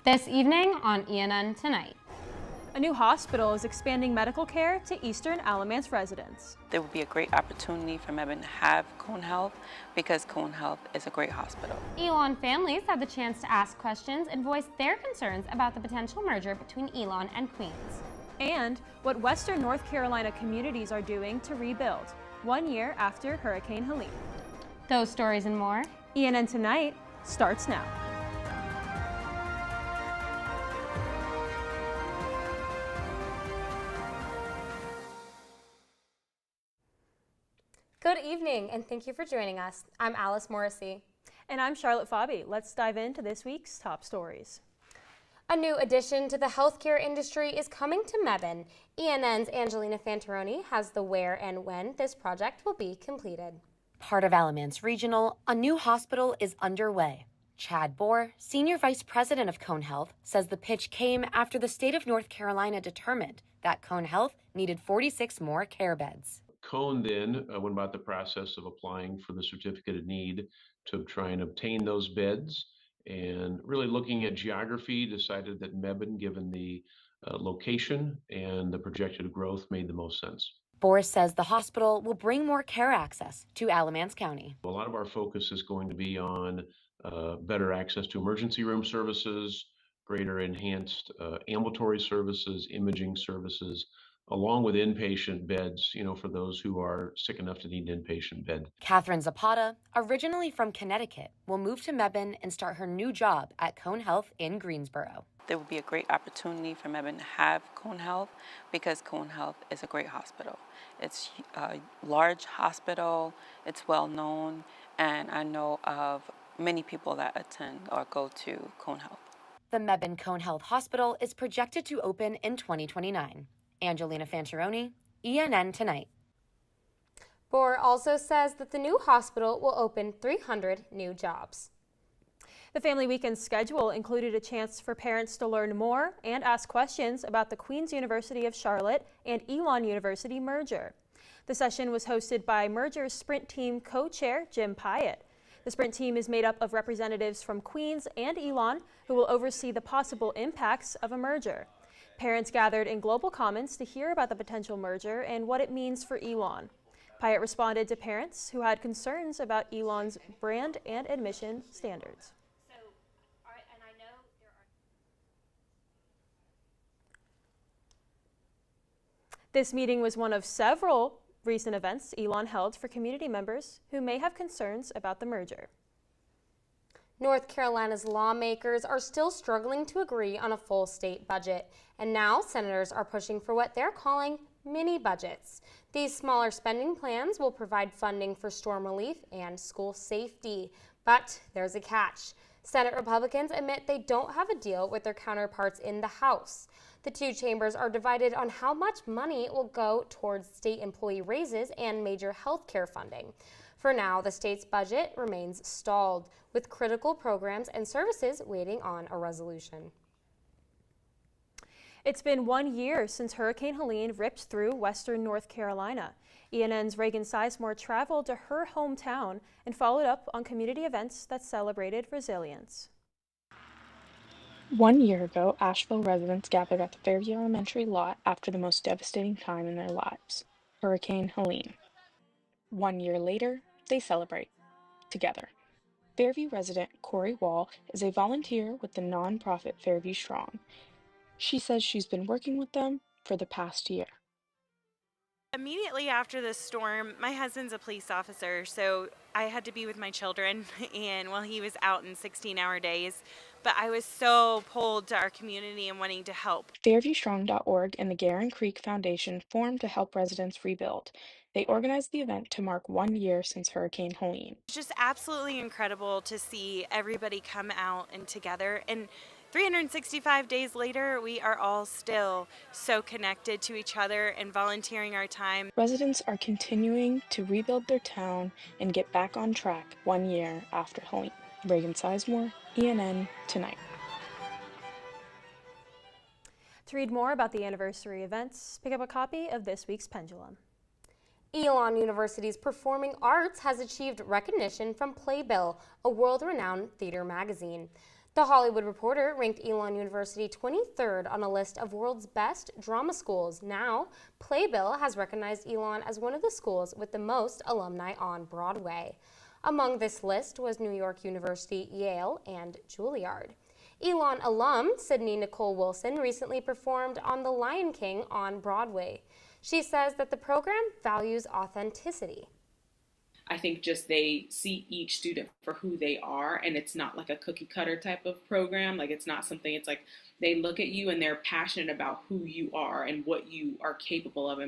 This evening on ENN Tonight. A new hospital is expanding medical care to Eastern Alamance residents. There would be a great opportunity for Mebane to have Cone Health because Cone Health is a great hospital. Elon families had the chance to ask questions and voice their concerns about the potential merger between Elon and Queens. And what Western North Carolina communities are doing to rebuild 1 year after Hurricane Helene. Those stories and more. ENN Tonight starts now. Good evening, and thank you for joining us. I'm Alice Morrissey. And I'm Charlotte Fabi. Let's dive into this week's top stories. A new addition to the healthcare industry is coming to Mebane. ENN's Angelina Fantaroni has the where and when this project will be completed. Part of Alamance Regional, a new hospital is underway. Chad Bohr, Senior Vice President of Cone Health, says the pitch came after the state of North Carolina determined that Cone Health needed 46 more care beds. Cone then went about the process of applying for the certificate of need to try and obtain those beds, and really looking at geography, decided that Mebane, given the location and the projected growth, made the most sense. Boris says the hospital will bring more care access to Alamance County. A lot of our focus is going to be on better access to emergency room services, greater enhanced ambulatory services, imaging services, along with inpatient beds, for those who are sick enough to need an inpatient bed. Catherine Zapata, originally from Connecticut, will move to Mebane and start her new job at Cone Health in Greensboro. There would be a great opportunity for Mebane to have Cone Health because Cone Health is a great hospital. It's a large hospital, it's well known, and I know of many people that attend or go to Cone Health. The Mebane Cone Health Hospital is projected to open in 2029. Angelina Fantaroni, ENN Tonight. Bohr also says that the new hospital will open 300 new jobs. The Family Weekend schedule included a chance for parents to learn more and ask questions about the Queen's University of Charlotte and Elon University merger. The session was hosted by Merger's Sprint Team co-chair Jim Pyatt. The Sprint Team is made up of representatives from Queens and Elon who will oversee the possible impacts of a merger. Parents gathered in Global Commons to hear about the potential merger and what it means for Elon. Pyatt responded to parents who had concerns about Elon's brand and admission standards. This meeting was one of several recent events Elon held for community members who may have concerns about the merger. North Carolina's lawmakers are still struggling to agree on a full state budget, and now senators are pushing for what they're calling mini budgets. These smaller spending plans will provide funding for storm relief and school safety. But there's a catch. Senate Republicans admit they don't have a deal with their counterparts in the House. The two chambers are divided on how much money will go towards state employee raises and major health care funding. For now, the state's budget remains stalled, with critical programs and services waiting on a resolution. It's been 1 year since Hurricane Helene ripped through western North Carolina. ENN's Reagan Sizemore traveled to her hometown and followed up on community events that celebrated resilience. 1 year ago, Asheville residents gathered at the Fairview Elementary lot after the most devastating time in their lives, Hurricane Helene. 1 year later, they celebrate together. Fairview resident Corey Wall is a volunteer with the nonprofit Fairview Strong. She says she's been working with them for the past year. Immediately after the storm, my husband's a police officer, so I had to be with my children, and he was out in 16-hour days. But I was so pulled to our community and wanting to help. FairviewStrong.org and the Garin Creek Foundation formed to help residents rebuild. They organized the event to mark 1 year since Hurricane Helene. It's just absolutely incredible to see everybody come out and together. And 365 days later, we are all still so connected to each other and volunteering our time. Residents are continuing to rebuild their town and get back on track 1 year after Helene. Reagan Sizemore, ENN Tonight. To read more about the anniversary events, pick up a copy of this week's Pendulum. Elon University's performing arts has achieved recognition from Playbill, a world-renowned theater magazine. The Hollywood Reporter ranked Elon University 23rd on a list of world's best drama schools. Now, Playbill has recognized Elon as one of the schools with the most alumni on Broadway. Among this list was New York University, Yale, and Juilliard. Elon alum Sydney Nicole Wilson recently performed on The Lion King on Broadway. She says that the program values authenticity. I think just they see each student for who they are, and it's not like a cookie cutter type of program. Like it's not something, it's like they look at you and they're passionate about who you are and what you are capable of.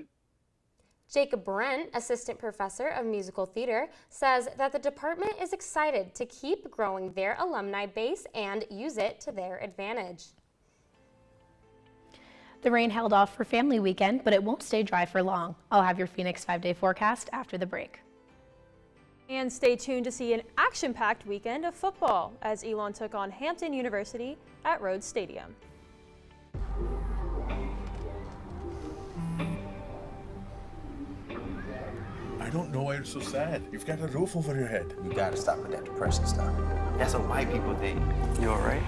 Jacob Brent, assistant professor of musical theater, says that the department is excited to keep growing their alumni base and use it to their advantage. The rain held off for family weekend, but it won't stay dry for long. I'll have your Phoenix 5-day forecast after the break. And stay tuned to see an action-packed weekend of football as Elon took on Hampton University at Rhodes Stadium. I don't know why you're so sad. You've got a roof over your head. You gotta stop with that depression stuff. That's what white people think. You all right?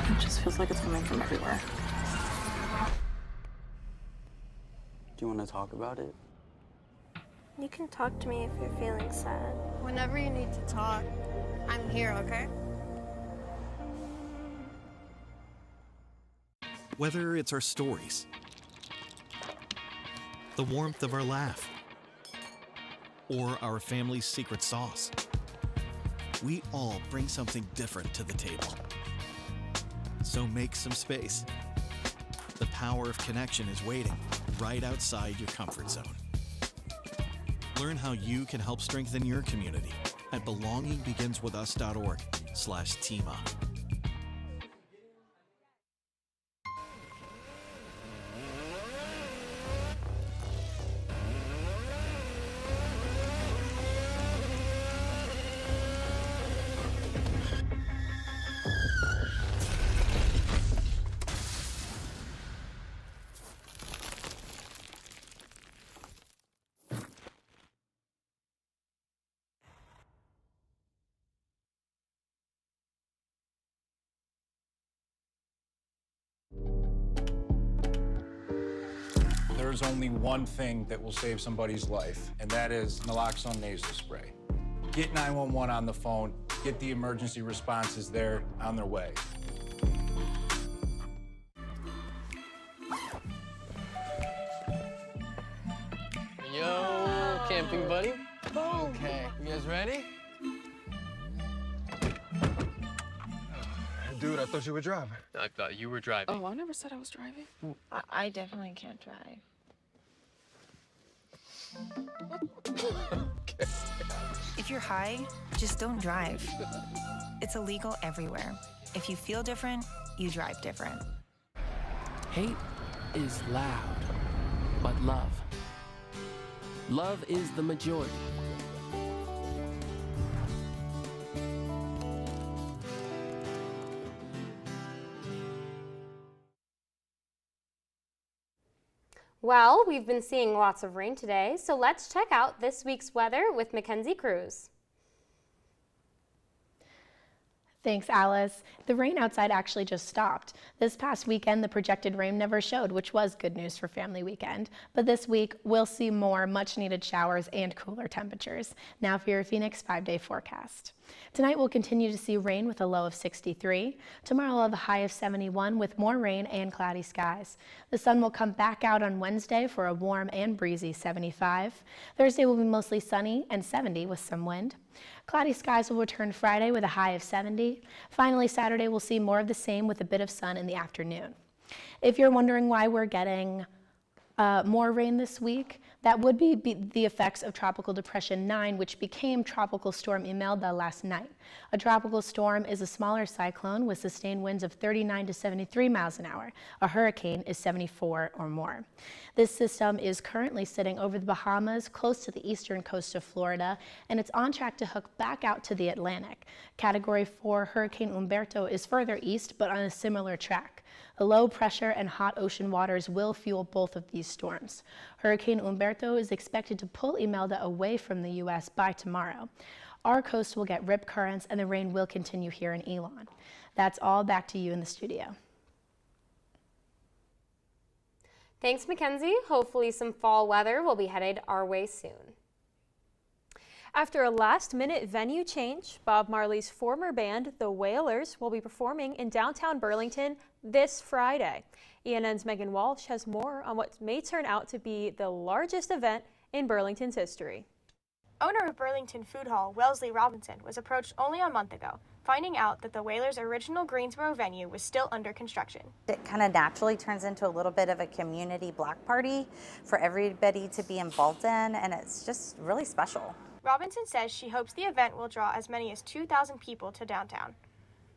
It just feels like it's coming from everywhere. Do you want to talk about it? You can talk to me if you're feeling sad. Whenever you need to talk, I'm here, okay? Whether it's our stories, the warmth of our laugh, or our family's secret sauce, we all bring something different to the table. So make some space. The power of connection is waiting right outside your comfort zone. Learn how you can help strengthen your community at belongingbeginswithus.org/teamup. There's only one thing that will save somebody's life, and that is naloxone nasal spray. Get 911 on the phone, get the emergency responses there on their way. Yo, camping buddy. Okay, you guys ready? Dude, I thought you were driving. I thought you were driving. Oh, I never said I was driving. I definitely can't drive. Okay. If you're high, just don't drive. It's illegal everywhere. If you feel different, you drive different. Hate is loud, but love is the majority. Well, we've been seeing lots of rain today, so let's check out this week's weather with Mackenzie Cruz. Thanks, Alice. The rain outside actually just stopped. This past weekend, the projected rain never showed, which was good news for family weekend. But this week, we'll see more much-needed showers and cooler temperatures. Now for your Phoenix 5-day forecast. Tonight, we'll continue to see rain with a low of 63. Tomorrow, we'll have a high of 71 with more rain and cloudy skies. The sun will come back out on Wednesday for a warm and breezy 75. Thursday will be mostly sunny and 70 with some wind. Cloudy skies will return Friday with a high of 70. Finally, Saturday we'll see more of the same with a bit of sun in the afternoon. If you're wondering why we're getting more rain this week, that would be the effects of Tropical Depression 9, which became Tropical Storm Imelda last night. A tropical storm is a smaller cyclone with sustained winds of 39 to 73 miles an hour. A hurricane is 74 or more. This system is currently sitting over the Bahamas, close to the eastern coast of Florida, and it's on track to hook back out to the Atlantic. Category 4 Hurricane Humberto is further east, but on a similar track. The low pressure and hot ocean waters will fuel both of these storms. Hurricane Humberto is expected to pull Imelda away from the U.S. by tomorrow. our coast will get rip currents and the rain will continue here in Elon. That's all. Back to you in the studio. Thanks, Mackenzie. Hopefully some fall weather will be headed our way soon. After a last-minute venue change, Bob Marley's former band, the Wailers, will be performing in downtown Burlington this Friday. ENN's Megan Walsh has more on what may turn out to be the largest event in Burlington's history. Owner of Burlington Food Hall, Wellesley Robinson, was approached only a month ago, finding out that the Whalers' original Greensboro venue was still under construction. It kind of naturally turns into a little bit of a community block party for everybody to be involved in, and it's just really special. Robinson says she hopes the event will draw as many as 2,000 people to downtown.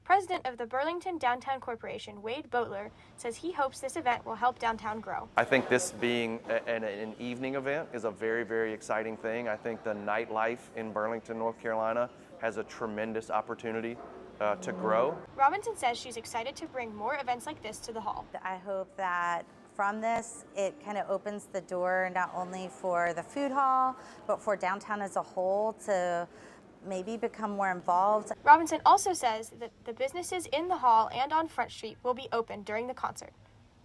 President of the Burlington Downtown Corporation, Wade Boatler, says he hopes this event will help downtown grow. I think this being an evening event is a very, very exciting thing. I think the nightlife in Burlington, North Carolina has a tremendous opportunity to grow. Robinson says she's excited to bring more events like this to the hall. I hope that from this, it kind of opens the door not only for the food hall, but for downtown as a whole to maybe become more involved. Robinson also says that the businesses in the hall and on Front Street will be open during the concert.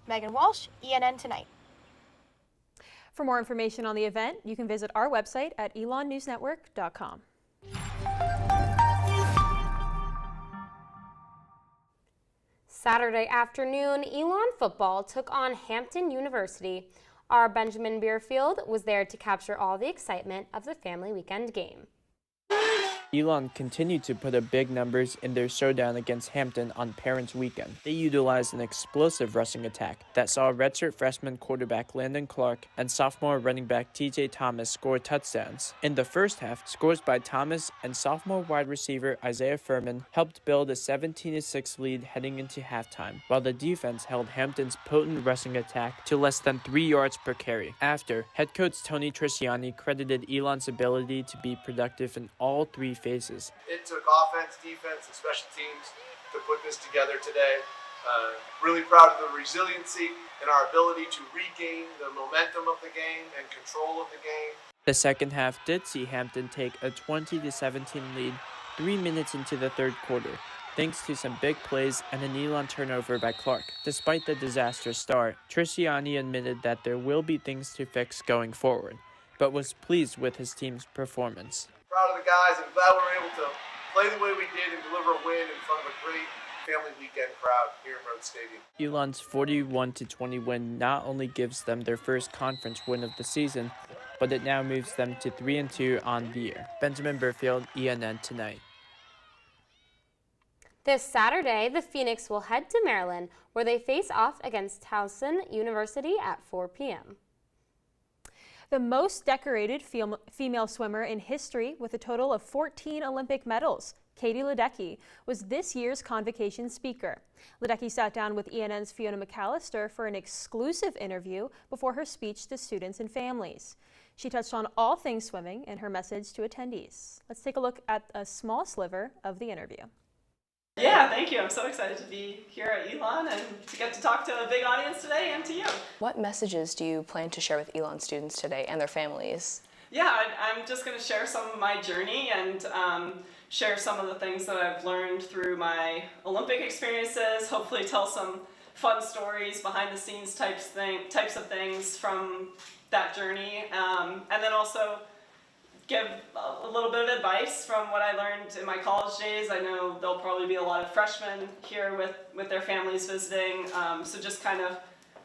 Megan Walsh, ENN Tonight. For more information on the event, you can visit our website at elonnewsnetwork.com. Saturday afternoon, Elon football took on Hampton University. Our Benjamin Beerfield was there to capture all the excitement of the family weekend game. Elon continued to put up big numbers in their showdown against Hampton on Parents' Weekend. They utilized an explosive rushing attack that saw redshirt freshman quarterback Landon Clark and sophomore running back TJ Thomas score touchdowns. In the first half, scores by Thomas and sophomore wide receiver Isaiah Furman helped build a 17-6 lead heading into halftime, while the defense held Hampton's potent rushing attack to less than 3 yards per carry. After, head coach Tony Trisciani credited Elon's ability to be productive in all three phases. It took offense, defense, and special teams to put this together today. Really proud of the resiliency and our ability to regain the momentum of the game and control of the game. The second half did see Hampton take a 20-17 lead 3 minutes into the third quarter, thanks to some big plays and an Elon turnover by Clark. Despite the disastrous start, Trisciani admitted that there will be things to fix going forward, but was pleased with his team's performance. Proud of the guys and glad we were able to play the way we did and deliver a win in front of a great family weekend crowd here in Rhodes Stadium. Elon's 41-20 win not only gives them their first conference win of the season, but it now moves them to 3-2 on the year. Benjamin Burfield, ENN Tonight. This Saturday, the Phoenix will head to Maryland, where they face off against Towson University at 4 p.m. The most decorated female swimmer in history with a total of 14 Olympic medals, Katie Ledecky, was this year's convocation speaker. Ledecky sat down with ENN's Fiona McAllister for an exclusive interview before her speech to students and families. She touched on all things swimming in her message to attendees. Let's take a look at a small sliver of the interview. Yeah, thank you. I'm so excited to be here at Elon and to get to talk to a big audience today and to you. What messages do you plan to share with Elon students today and their families? Yeah, I'm just going to share some of my journey and share some of the things that I've learned through my Olympic experiences, hopefully tell some fun stories, behind the scenes types of things from that journey, and then also give a little bit of advice from what I learned in my college days. I know there'll probably be a lot of freshmen here with their families visiting, so just kind of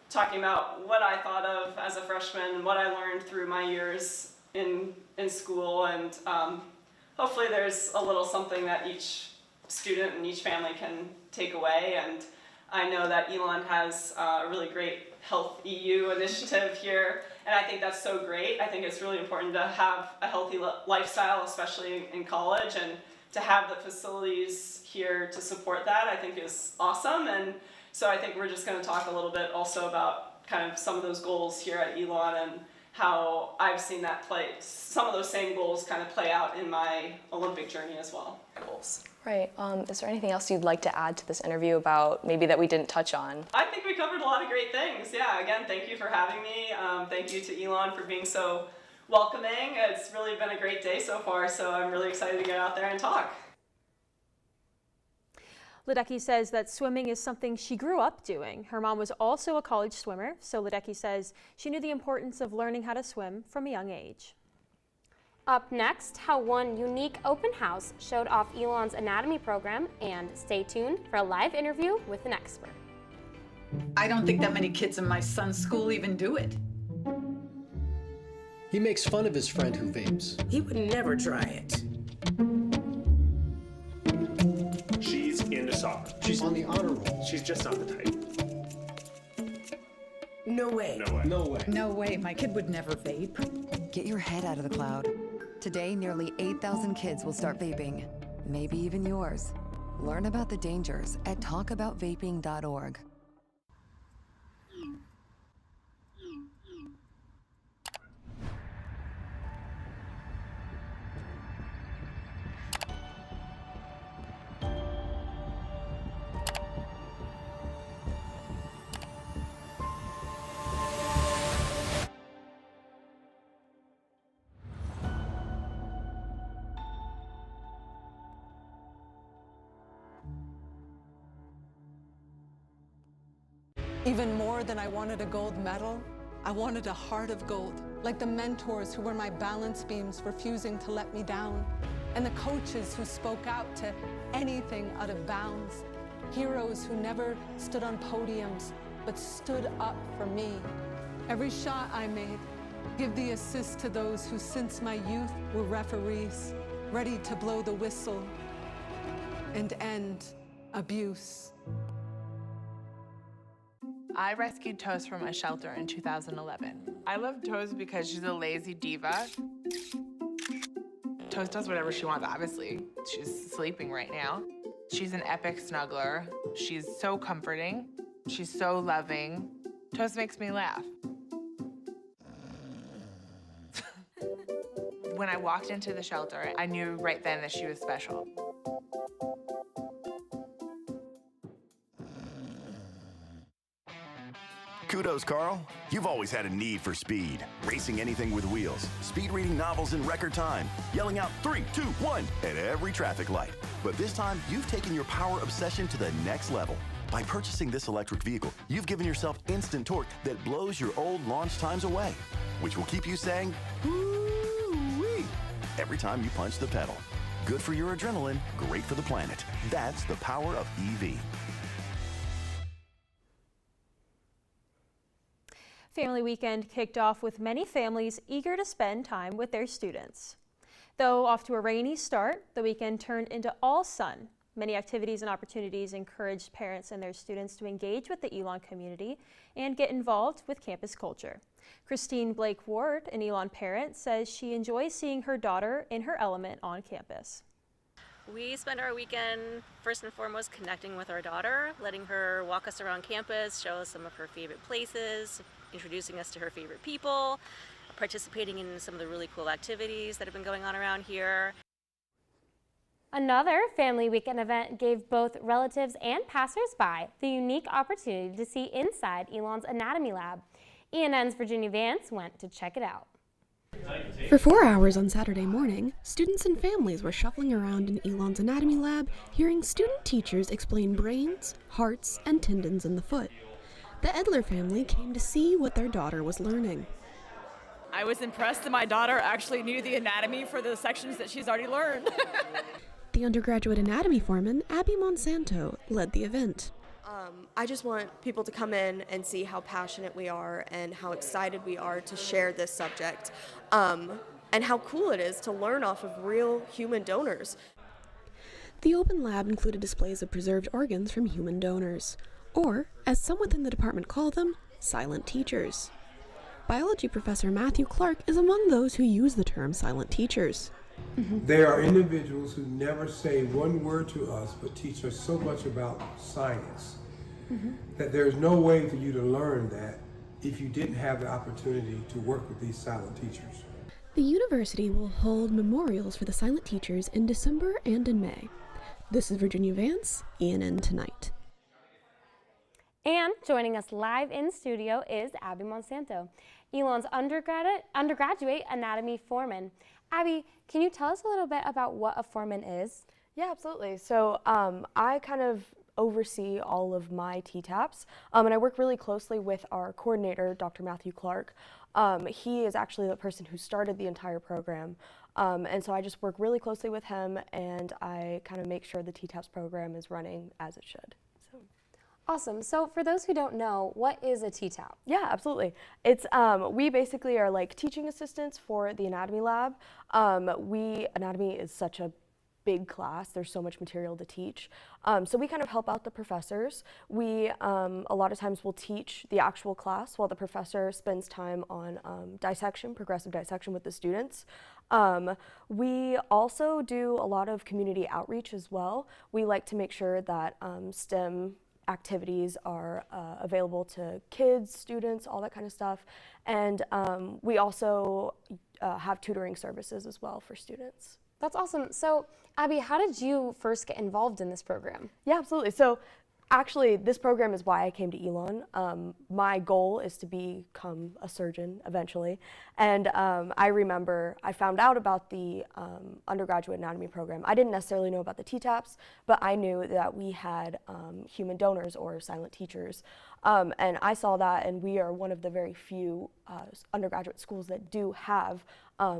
talking about what I thought of as a freshman and what I learned through my years in school, and hopefully there's a little something that each student and each family can take away. And I know that Elon has a really great Health EU initiative here, and I think that's so great. I think it's really important to have a healthy lifestyle, especially in college, and to have the facilities here to support that, I think is awesome. And so I think we're just going to talk a little bit also about kind of some of those goals here at Elon and how I've seen that some of those same goals kind of play out in my Olympic journey as well. Goals. Right. Is there anything else you'd like to add to this interview about maybe that we didn't touch on? I think we covered a lot of great things. Yeah, again, thank you for having me. Thank you to Elon for being so welcoming. It's really been a great day so far, so I'm really excited to get out there and talk. Ledecky says that swimming is something she grew up doing. Her mom was also a college swimmer, so Ledecky says she knew the importance of learning how to swim from a young age. Up next, how one unique open house showed off Elon's anatomy program, and stay tuned for a live interview with an expert. I don't think that many kids in my son's school even do it. He makes fun of his friend who vapes. He would never try it. She's into soccer. She's on the honor roll. She's just not the type. No way. No way. No way. No way, my kid would never vape. Get your head out of the cloud. Today, nearly 8,000 kids will start vaping. Maybe even yours. Learn about the dangers at talkaboutvaping.org. Even more than I wanted a gold medal, I wanted a heart of gold, like the mentors who were my balance beams refusing to let me down, and the coaches who spoke out to anything out of bounds, heroes who never stood on podiums, but stood up for me. Every shot I made, give the assist to those who since my youth were referees, ready to blow the whistle and end abuse. I rescued Toast from a shelter in 2011. I love Toast because she's a lazy diva. Toast does whatever she wants, obviously. She's sleeping right now. She's an epic snuggler. She's so comforting. She's so loving. Toast makes me laugh. When I walked into the shelter, I knew right then that she was special. Kudos, Carl. You've always had a need for speed. Racing anything with wheels, speed reading novels in record time, yelling out 3, 2, 1 at every traffic light. But this time, you've taken your power obsession to the next level. By purchasing this electric vehicle, you've given yourself instant torque that blows your old launch times away, which will keep you saying, "Woo-wee" every time you punch the pedal. Good for your adrenaline, great for the planet. That's the power of EV. Family Weekend kicked off with many families eager to spend time with their students. Though off to a rainy start, the weekend turned into all sun. Many activities and opportunities encouraged parents and their students to engage with the Elon community and get involved with campus culture. Christine Blake Ward, an Elon parent, says she enjoys seeing her daughter in her element on campus. We spend our weekend first and foremost connecting with our daughter, letting her walk us around campus, show us some of her favorite places, introducing us to her favorite people, participating in some of the really cool activities that have been going on around here. Another Family Weekend event gave both relatives and passersby the unique opportunity to see inside Elon's anatomy lab. ENN's Virginia Vance went to check it out. For 4 hours on Saturday morning, students and families were shuffling around in Elon's anatomy lab, hearing student teachers explain brains, hearts, and tendons in the foot. The Edler family came to see what their daughter was learning. I was impressed that my daughter actually knew the anatomy for the sections that she's already learned. The undergraduate anatomy foreman, Abby Monsanto, led the event. I just want people to come in and see how passionate we are and how excited we are to share this subject, and how cool it is to learn off of real human donors. The open lab included displays of preserved organs from human donors, or, as some within the department call them, silent teachers. Biology professor Matthew Clark is among those who use the term silent teachers. They are individuals who never say one word to us but teach us so much about science that there's no way for you to learn that if you didn't have the opportunity to work with these silent teachers. The university will hold memorials for the silent teachers in December and in May. This is Virginia Vance, ENN Tonight. And joining us live in studio is Abby Monsanto, Elon's undergraduate anatomy foreman. Abby, can you tell us a little bit about what a foreman is? Yeah, absolutely. So I kind of oversee all of my TTAPs, and I work really closely with our coordinator, Dr. Matthew Clark. He is actually the person who started the entire program, and so I just work really closely with him, and I kind of make sure the TTAPs program is running as it should. Awesome. So for those who don't know, what is a TTAP? Yeah, absolutely. It's we basically are like teaching assistants for the anatomy lab. Anatomy is such a big class. There's so much material to teach. So we kind of help out the professors. We a lot of times will teach the actual class while the professor spends time on dissection, progressive dissection with the students. We also do a lot of community outreach as well. We like to make sure that STEM activities are available to kids, students, all that kind of stuff. And we also have tutoring services as well for students. That's awesome. So, Abby, how did you first get involved in this program? Yeah, absolutely. So, actually, this program is why I came to Elon. My goal is to become a surgeon eventually. And I remember I found out about the undergraduate anatomy program. I didn't necessarily know about the TTAPs, but I knew that we had human donors or silent teachers. And I saw that, and we are one of the very few undergraduate schools that do have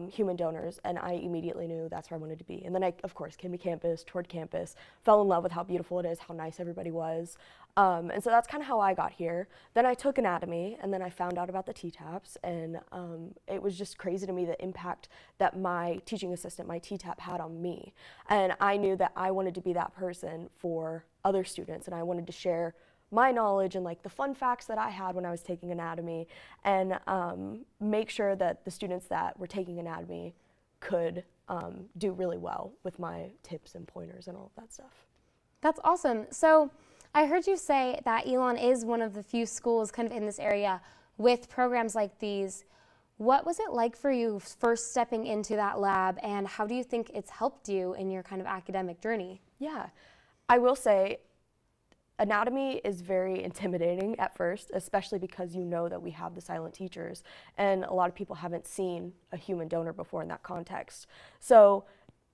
human donors, and I immediately knew that's where I wanted to be. And then I, of course, came to campus, toured campus, fell in love with how beautiful it is, how nice everybody was. And so that's kind of how I got here. Then I took anatomy, and then I found out about the TTAPs, and it was just crazy to me the impact that my teaching assistant, my TTAP, had on me. And I knew that I wanted to be that person for other students, and I wanted to share my knowledge and like the fun facts that I had when I was taking anatomy, and make sure that the students that were taking anatomy could do really well with my tips and pointers and all of that stuff. That's awesome. So I heard you say that Elon is one of the few schools kind of in this area with programs like these. What was it like for you first stepping into that lab, and how do you think it's helped you in your kind of academic journey? Yeah, I will say anatomy is very intimidating at first, especially because you know that we have the silent teachers, and a lot of people haven't seen a human donor before in that context. So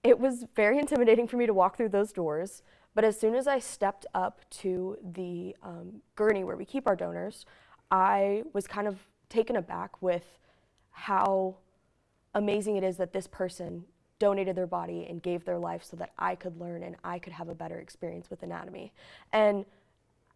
it was very intimidating for me to walk through those doors, but as soon as I stepped up to the gurney where we keep our donors, I was kind of taken aback with how amazing it is that this person donated their body and gave their life so that I could learn and I could have a better experience with anatomy. And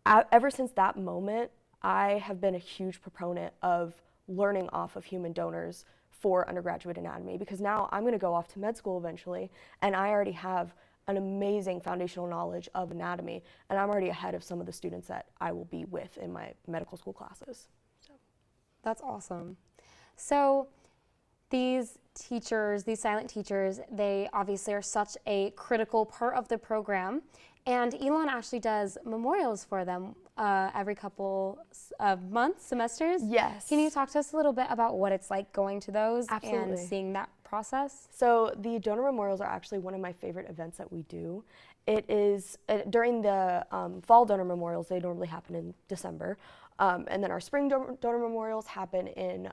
ever since that moment, I have been a huge proponent of learning off of human donors for undergraduate anatomy, because now I'm going to go off to med school eventually, and I already have an amazing foundational knowledge of anatomy, and I'm already ahead of some of the students that I will be with in my medical school classes. So. That's awesome. So these teachers, these silent teachers, they obviously are such a critical part of the program, and Elon actually does memorials for them every couple of months, semesters. Yes. Can you talk to us a little bit about what it's like going to those Absolutely. and seeing that process? So the donor memorials are actually one of my favorite events that we do. It is during the fall donor memorials, they normally happen in December. And then our spring donor memorials happen in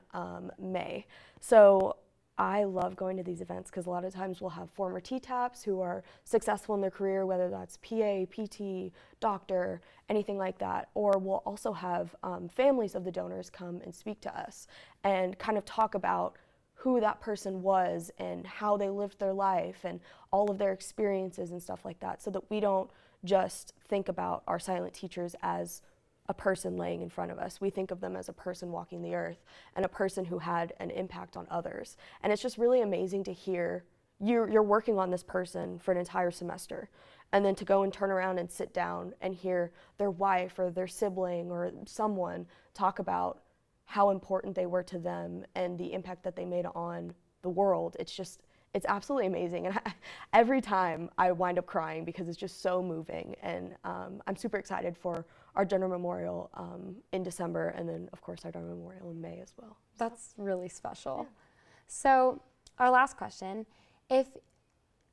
May. So I love going to these events because a lot of times we'll have former TTAPs who are successful in their career, whether that's PA, PT, doctor, anything like that. Or we'll also have families of the donors come and speak to us and kind of talk about who that person was and how they lived their life and all of their experiences and stuff like that, so that we don't just think about our silent teachers as a person laying in front of us. We think of them as a person walking the earth and a person who had an impact on others. And it's just really amazing to hear you're working on this person for an entire semester, and then to go and turn around and sit down and hear their wife or their sibling or someone talk about how important they were to them and the impact that they made on the world. It's absolutely amazing. And every time I wind up crying because it's just so moving. And I'm super excited for our donor memorial in December, and then of course our donor memorial in May as well. That's really special. Yeah. So our last question, if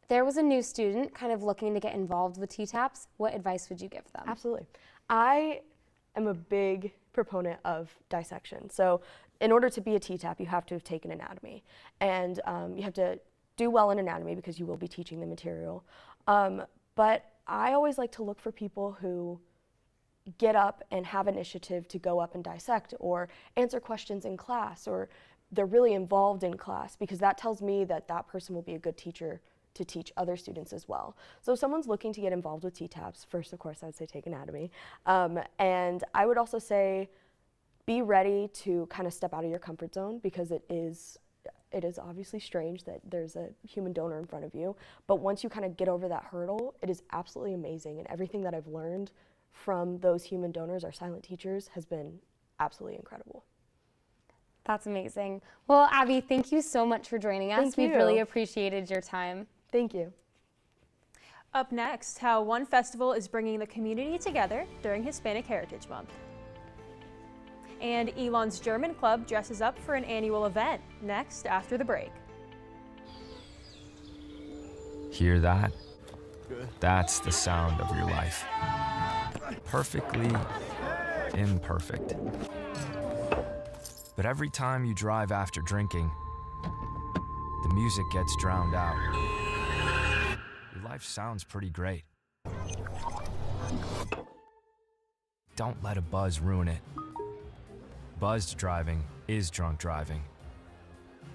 there was a new student kind of looking to get involved with TTAPs, what advice would you give them? Absolutely. I am a big proponent of dissection. So in order to be a TTAP, you have to have taken anatomy. And you have to do well in anatomy because you will be teaching the material. But I always like to look for people who get up and have initiative to go up and dissect or answer questions in class, or they're really involved in class, because that tells me that that person will be a good teacher to teach other students as well. So if someone's looking to get involved with TTAPs, first of course I would say take anatomy. And I would also say be ready to kind of step out of your comfort zone, because it is obviously strange that there's a human donor in front of you. But once you kind of get over that hurdle, it is absolutely amazing. And everything that I've learned from those human donors, our silent teachers, has been absolutely incredible. That's amazing. Well, Abby, thank you so much for joining us. Thank you. We've really appreciated your time. Thank you. Up next, how one festival is bringing the community together during Hispanic Heritage Month. And Elon's German Club dresses up for an annual event, next after the break. Hear that? That's the sound of your life. Perfectly imperfect. But every time you drive after drinking, the music gets drowned out. Your life sounds pretty great. Don't let a buzz ruin it. Buzzed driving is drunk driving.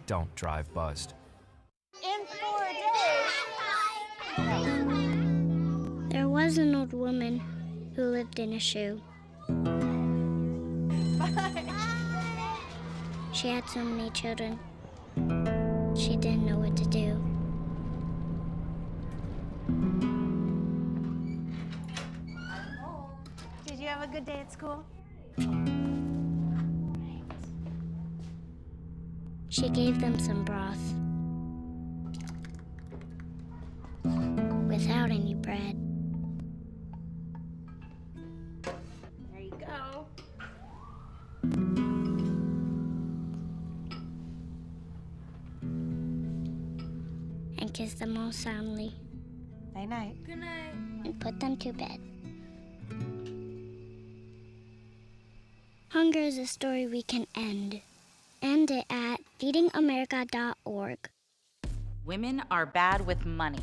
Don't drive buzzed. In 4 days. There was an old woman who lived in a shoe. She had so many children. She didn't know what to do. Did you have a good day at school? She gave them some broth without any bread. There you go. And kissed them all soundly. Night night. Good night. And put them to bed. Hunger is a story we can end. End it at feedingamerica.org. Women are bad with money.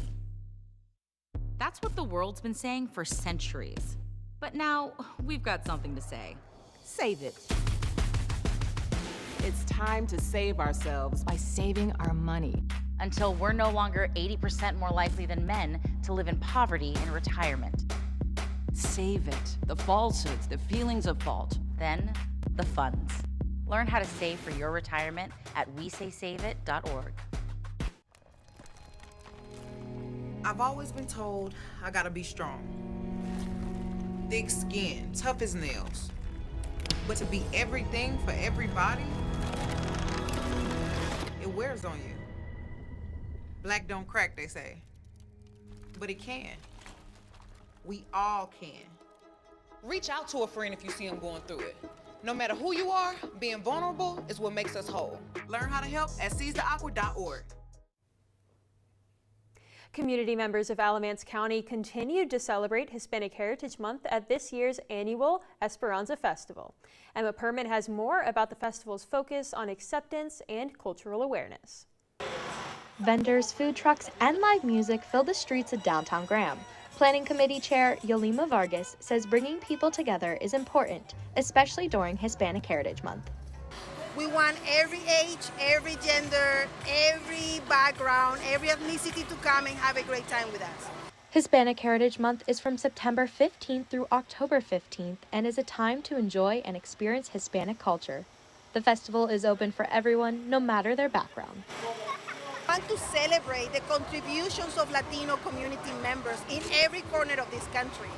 That's what the world's been saying for centuries. But now we've got something to say. Save it. It's time to save ourselves by saving our money. Until we're no longer 80% more likely than men to live in poverty in retirement. Save it. The falsehoods, the feelings of fault. Then, the funds. Learn how to save for your retirement at wesaysaveit.org. I've always been told I gotta be strong. Thick skin, tough as nails. But to be everything for everybody, it wears on you. Black don't crack, they say. But it can. We all can. Reach out to a friend if you see them going through it. No matter who you are, being vulnerable is what makes us whole. Learn how to help at seizetheawkward.org. Community members of Alamance County continued to celebrate Hispanic Heritage Month at this year's annual Esperanza Festival. Emma Perman has more about the festival's focus on acceptance and cultural awareness. Vendors, food trucks, and live music fill the streets of downtown Graham. Planning Committee Chair Yolima Vargas says bringing people together is important, especially during Hispanic Heritage Month. We want every age, every gender, every background, every ethnicity to come and have a great time with us. Hispanic Heritage Month is from September 15th through October 15th and is a time to enjoy and experience Hispanic culture. The festival is open for everyone, no matter their background. I want to celebrate the contributions of Latino community members in every corner of this country.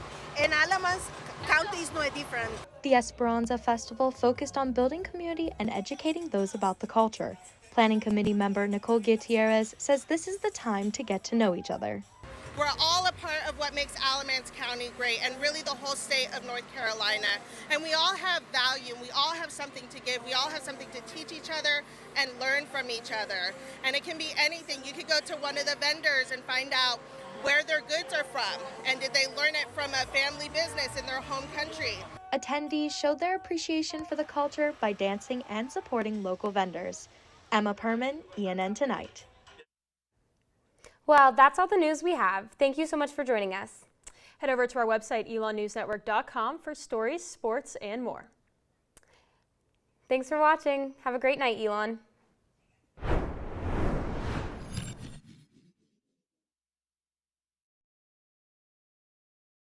And Alamance County is no different. The Esperanza Festival focused on building community and educating those about the culture. Planning Committee member Nicole Gutierrez says this is the time to get to know each other. We're all a part of what makes Alamance County great, and really the whole state of North Carolina. And we all have value, we all have something to give, we all have something to teach each other and learn from each other. And it can be anything. You could go to one of the vendors and find out where their goods are from, and did they learn it from a family business in their home country? Attendees showed their appreciation for the culture by dancing and supporting local vendors. Emma Perman, ENN Tonight. Well, that's all the news we have. Thank you so much for joining us. Head over to our website, elonnewsnetwork.com, for stories, sports, and more. Thanks for watching. Have a great night, Elon.